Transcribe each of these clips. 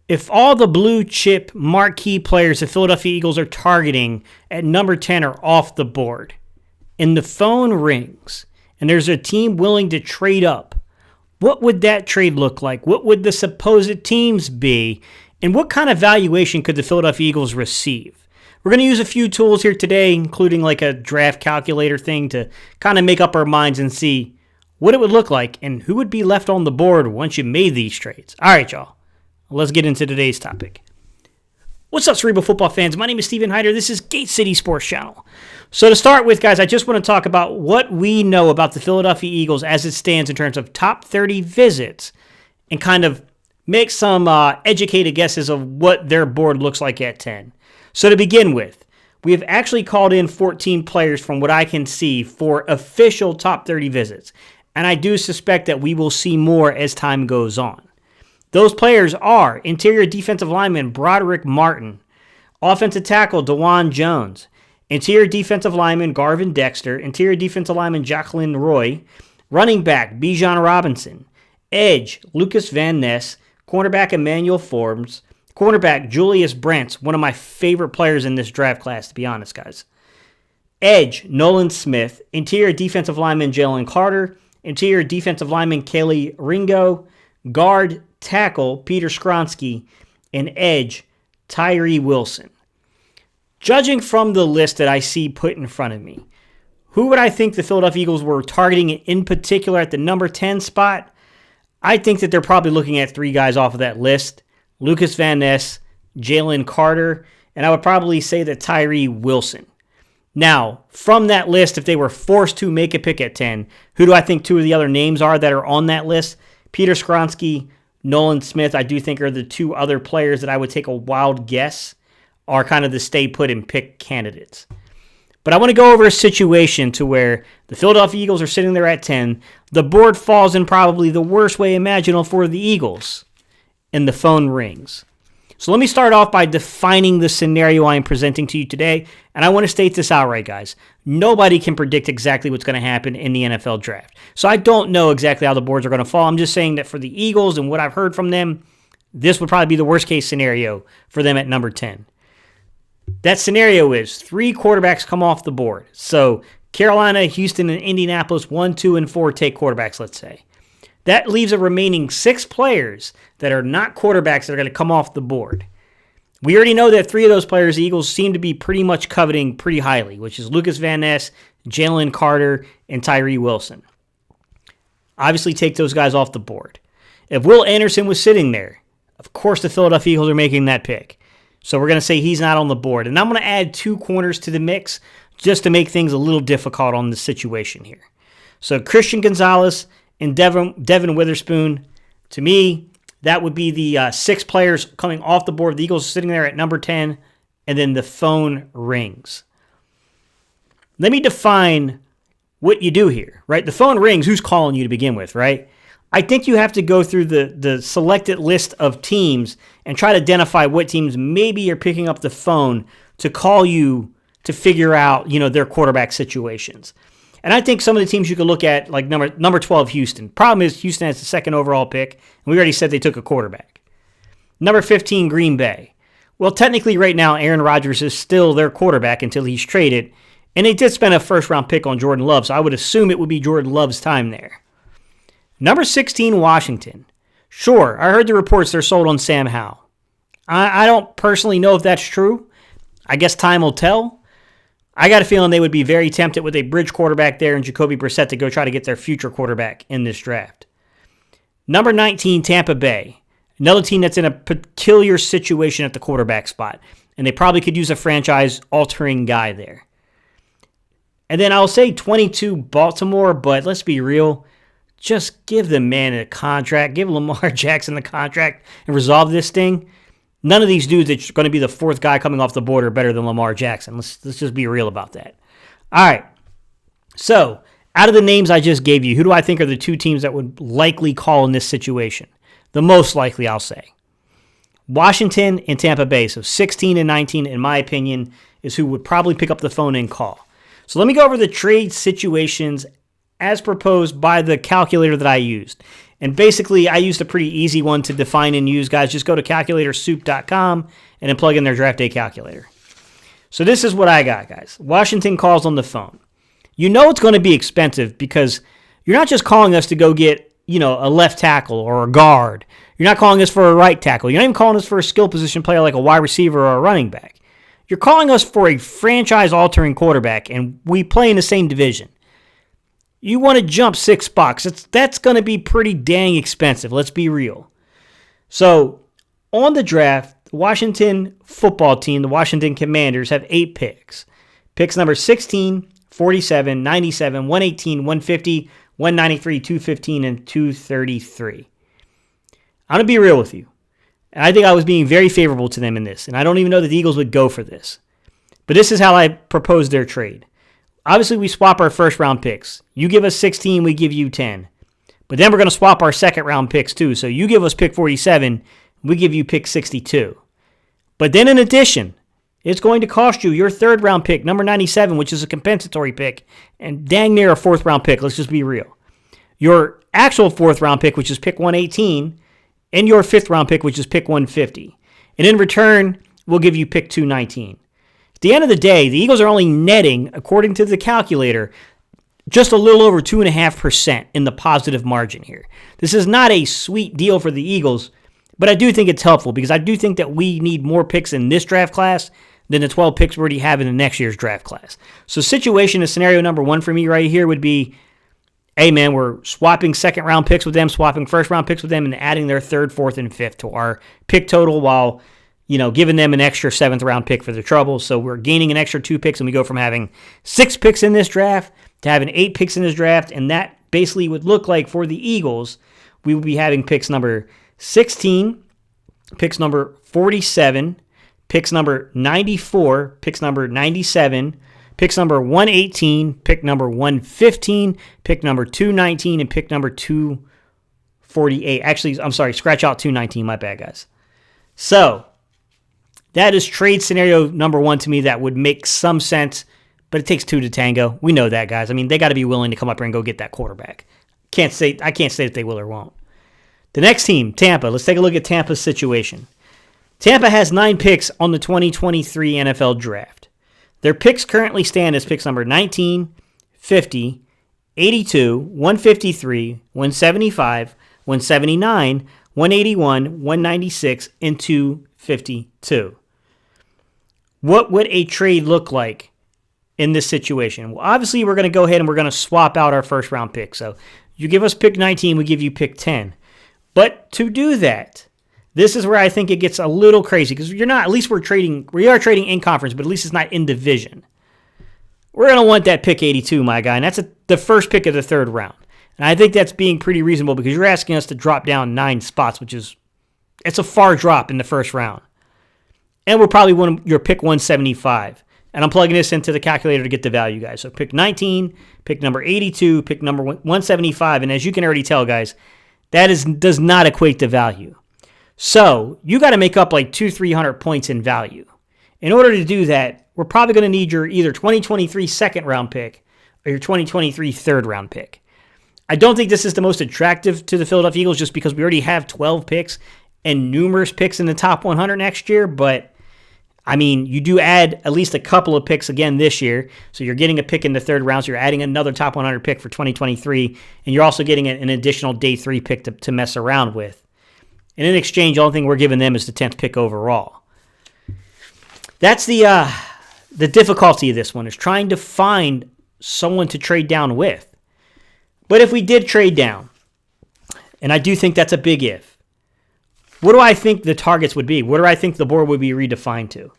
If all the blue chip marquee players the Philadelphia Eagles are targeting at number 10 are off the board, and the phone rings, and there's a team willing to trade up, what would that trade look like? What would the supposed teams be? And what kind of valuation could the Philadelphia Eagles receive? We're going to use a few tools here today, including like a draft calculator thing to kind of make up our minds and see what it would look like and who would be left on the board once you made these trades. All right, y'all. Let's get into today's topic. What's up, Cerebral Football fans? My name is Steven Hyder. This is Gate City Sports Channel. So to start with, guys, I just want to talk about what we know about the Philadelphia Eagles as it stands in terms of top 30 visits and kind of make some educated guesses of what their board looks like at 10. So to begin with, we have actually called in 14 players from what I can see for official top 30 visits. And I do suspect that we will see more as time goes on. Those players are interior defensive lineman Broderick Martin, offensive tackle DeJuan Jones, interior defensive lineman Garvin Dexter, interior defensive lineman Jacqueline Roy, running back Bijan Robinson, edge Lucas Van Ness, cornerback Emmanuel Forbes, cornerback Julius Brents, one of my favorite players in this draft class, to be honest, guys. Edge Nolan Smith, interior defensive lineman Jalen Carter, interior defensive lineman Kelly Ringo, guard tackle Peter Skronsky, and edge Tyree Wilson. Judging from the list that I see put in front of me, who would I think the Philadelphia Eagles were targeting in particular at the number 10 spot? I think that they're probably looking at three guys off of that list. Lucas Van Ness, Jalen Carter, and I would probably say that Tyree Wilson. Now, from that list, if they were forced to make a pick at 10, who do I think two of the other names are that are on that list? Peter Skronsky, Nolan Smith, I do think are the two other players that I would take a wild guess are kind of the stay put and pick candidates. But I want to go over a situation to where the Philadelphia Eagles are sitting there at 10. The board falls in probably the worst way imaginable for the Eagles, and the phone rings. So let me start off by defining the scenario I am presenting to you today, and I want to state this outright, guys. Nobody can predict exactly what's going to happen in the NFL draft. So I don't know exactly how the boards are going to fall. I'm just saying that for the Eagles and what I've heard from them, this would probably be the worst case scenario for them at number 10. That scenario is 3 quarterbacks come off the board. So Carolina, Houston, and Indianapolis, 1, 2, and 4 take quarterbacks, let's say. That leaves a remaining 6 players that are not quarterbacks that are going to come off the board. We already know that 3 of those players the Eagles seem to be pretty much coveting pretty highly, which is Lucas Van Ness, Jalen Carter, and Tyree Wilson. Obviously take those guys off the board. If Will Anderson was sitting there, of course the Philadelphia Eagles are making that pick. So we're going to say he's not on the board. And I'm going to add 2 corners to the mix just to make things a little difficult on the situation here. So Christian Gonzalez and Devin Witherspoon, to me, that would be the 6 players coming off the board. The Eagles are sitting there at number 10, and then the phone rings. Let me define what you do here, right? The phone rings, who's calling you to begin with, right? I think you have to go through the selected list of teams and try to identify what teams maybe are picking up the phone to call you to figure out, their quarterback situations. And I think some of the teams you could look at, like number 12, Houston. Problem is Houston has the 2nd overall pick, and we already said they took a quarterback. Number 15, Green Bay. Well, technically right now, Aaron Rodgers is still their quarterback until he's traded, and they did spend a first-round pick on Jordan Love, so I would assume it would be Jordan Love's time there. Number 16, Washington. Sure, I heard the reports they're sold on Sam Howell. I don't personally know if that's true. I guess time will tell. I got a feeling they would be very tempted with a bridge quarterback there and Jacoby Brissett to go try to get their future quarterback in this draft. Number 19, Tampa Bay. Another team that's in a peculiar situation at the quarterback spot. And they probably could use a franchise-altering guy there. And then I'll say 22, Baltimore, but let's be real. Just give the man a contract. Give Lamar Jackson the contract and resolve this thing. None of these dudes that's going to be the 4th guy coming off the board are better than Lamar Jackson. Let's just be real about that. All right. So, out of the names I just gave you, who do I think are the 2 teams that would likely call in this situation? The most likely, I'll say. Washington and Tampa Bay. So, 16 and 19, in my opinion, is who would probably pick up the phone and call. So, let me go over the trade situations as proposed by the calculator that I used. And basically, I used a pretty easy one to define and use, guys. Just go to calculatorsoup.com and then plug in their draft day calculator. So this is what I got, guys. Washington calls on the phone. You know it's going to be expensive because you're not just calling us to go get, a left tackle or a guard. You're not calling us for a right tackle. You're not even calling us for a skill position player like a wide receiver or a running back. You're calling us for a franchise-altering quarterback, and we play in the same division. You want to jump $6. That's going to be pretty dang expensive. Let's be real. So, on the draft, the Washington football team, the Washington Commanders, have 8 picks. Picks number 16, 47, 97, 118, 150, 193, 215, and 233. I'm going to be real with you. And I think I was being very favorable to them in this. And I don't even know that the Eagles would go for this. But this is how I proposed their trade. Obviously, we swap our first-round picks. You give us 16, we give you 10. But then we're going to swap our second-round picks, too. So you give us pick 47, we give you pick 62. But then in addition, it's going to cost you your third-round pick, number 97, which is a compensatory pick, and dang near a fourth-round pick. Let's just be real. Your actual fourth-round pick, which is pick 118, and your fifth-round pick, which is pick 150. And in return, we'll give you pick 219. At the end of the day, the Eagles are only netting, according to the calculator, just a little over 2.5% in the positive margin here. This is not a sweet deal for the Eagles, but I do think it's helpful because I do think that we need more picks in this draft class than the 12 picks we already have in the next year's draft class. So scenario number 1 for me right here would be, hey man, we're swapping second-round picks with them, swapping first-round picks with them, and adding their third, fourth, and fifth to our pick total while, giving them an extra seventh-round pick for their trouble. So we're gaining an extra 2 picks, and we go from having 6 picks in this draft to having 8 picks in this draft, and that basically would look like for the Eagles, we would be having picks number 16, picks number 47, picks number 94, picks number 97, picks number 118, pick number 115, pick number 219, and pick number 248. Actually, I'm sorry, scratch out 219, my bad, guys. So, that is trade scenario number 1 to me that would make some sense, but it takes 2 to tango. We know that, guys. I mean, they got to be willing to come up here and go get that quarterback. I can't say that they will or won't. The next team, Tampa. Let's take a look at Tampa's situation. Tampa has 9 picks on the 2023 NFL Draft. Their picks currently stand as picks number 19, 50, 82, 153, 175, 179, 181, 196, and 252. What would a trade look like in this situation? Well, obviously, we're going to go ahead and we're going to swap out our first-round pick. So you give us pick 19, we give you pick 10. But to do that, this is where I think it gets a little crazy because we are trading in conference, but at least it's not in division. We're going to want that pick 82, my guy, and that's the first pick of the third round. And I think that's being pretty reasonable because you're asking us to drop down 9 spots, it's a far drop in the first round. And we're probably your pick 175. And I'm plugging this into the calculator to get the value, guys. So pick 19, pick number 82, pick number 175, and as you can already tell, guys, that does not equate to value. So you got to make up like 200-300 points in value. In order to do that, we're probably going to need your either 2023 second round pick or your 2023 third round pick. I don't think this is the most attractive to the Philadelphia Eagles just because we already have 12 picks and numerous picks in the top 100 next year. But, I mean, you do add at least a couple of picks again this year. So you're getting a pick in the third round. So you're adding another top 100 pick for 2023. And you're also getting an additional day 3 pick to mess around with. And in exchange, the only thing we're giving them is the 10th pick overall. That's the difficulty of this one, is trying to find someone to trade down with. But if we did trade down, and I do think that's a big if, what do I think the targets would be? What do I think the board would be redefined to?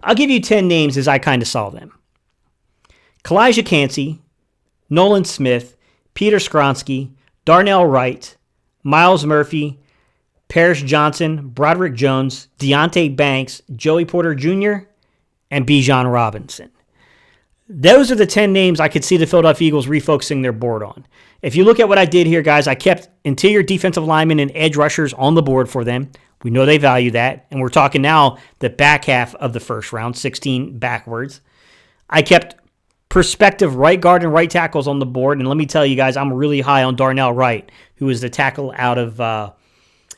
I'll give you 10 names as I kind of saw them. Kalijah Cansey, Nolan Smith, Peter Skronsky, Darnell Wright, Miles Murphy, Paris Johnson, Broderick Jones, Deonte Banks, Joey Porter Jr., and Bijan Robinson. Those are the 10 names I could see the Philadelphia Eagles refocusing their board on. If you look at what I did here, guys, I kept interior defensive linemen and edge rushers on the board for them. We know they value that. And we're talking now the back half of the first round, 16 backwards. I kept prospective right guard and right tackles on the board. And let me tell you guys, I'm really high on Darnell Wright, who is the tackle out of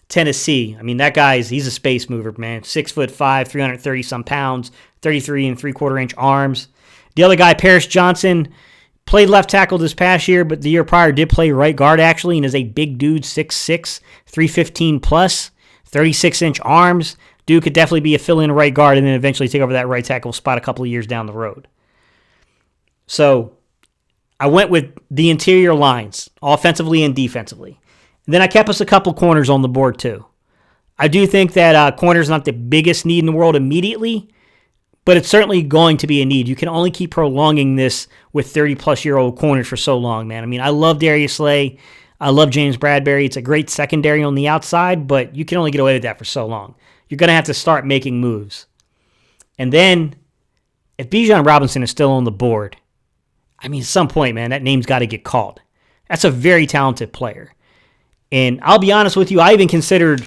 Tennessee. I mean, that he's a space mover, man. 6'5", 330 some pounds, 33 and 3/4 inch arms. The other guy, Paris Johnson, played left tackle this past year, but the year prior did play right guard actually, and is a big dude, 6'6", 315 plus, 36 inch arms. Dude could definitely be a fill-in right guard and then eventually take over that right tackle spot a couple of years down the road. So I went with the interior lines, offensively and defensively. And then I kept us a couple corners on the board too. I do think that corner is not the biggest need in the world immediately, but it's certainly going to be a need. You can only keep prolonging this with 30-plus-year-old corners for so long, man. I mean, I love Darius Slay. I love James Bradbury. It's a great secondary on the outside, but you can only get away with that for so long. You're going to have to start making moves. And then, if Bijan Robinson is still on the board, I mean, at some point, man, that name's got to get called. That's a very talented player. And I'll be honest with you, I even considered,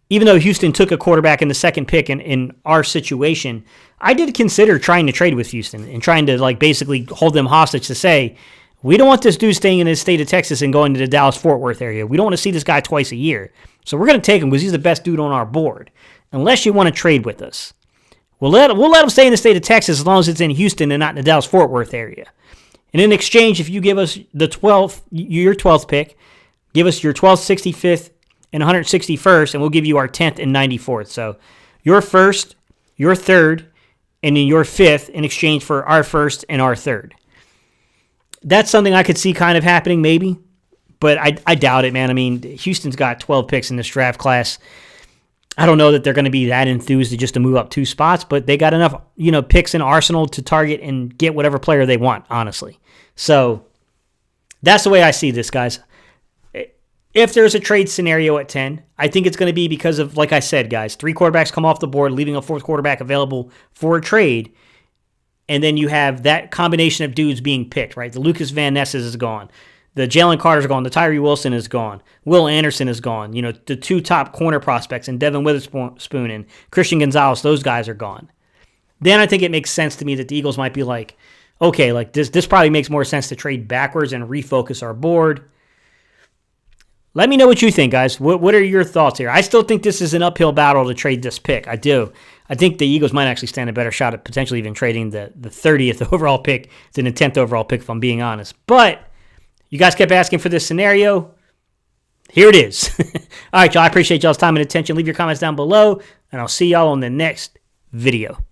even though Houston took a quarterback in the second pick in our situation, I did consider trying to trade with Houston and trying to like basically hold them hostage to say, we don't want this dude staying in the state of Texas and going to the Dallas-Fort Worth area. We don't want to see this guy twice a year. So we're going to take him because he's the best dude on our board, unless you want to trade with us. We'll let him stay in the state of Texas as long as it's in Houston and not in the Dallas-Fort Worth area. And in exchange, if you give us your 12th pick, give us your 12th, 65th, and 161st, and we'll give you our 10th and 94th. So your first, your third, and then your fifth in exchange for our first and our third. That's something I could see kind of happening maybe, but I doubt it, man. I mean, Houston's got 12 picks in this draft class. I don't know that they're going to be that enthused just to move up 2 spots, but they got enough, picks in arsenal to target and get whatever player they want, honestly. So that's the way I see this, guys. If there's a trade scenario at 10, I think it's going to be because of, like I said, guys, 3 quarterbacks come off the board, leaving a 4th quarterback available for a trade. And then you have that combination of dudes being picked, right? The Lucas Van Ness is gone. The Jalen Carter's gone. The Tyree Wilson is gone. Will Anderson is gone. The 2 top corner prospects, and Devin Witherspoon and Christian Gonzalez, those guys are gone. Then I think it makes sense to me that the Eagles might be like, okay, like this probably makes more sense to trade backwards and refocus our board. Let me know what you think, guys. What are your thoughts here? I still think this is an uphill battle to trade this pick. I do. I think the Eagles might actually stand a better shot at potentially even trading the 30th overall pick than the 10th overall pick, if I'm being honest. But you guys kept asking for this scenario. Here it is. All right, y'all. I appreciate y'all's time and attention. Leave your comments down below, and I'll see y'all on the next video.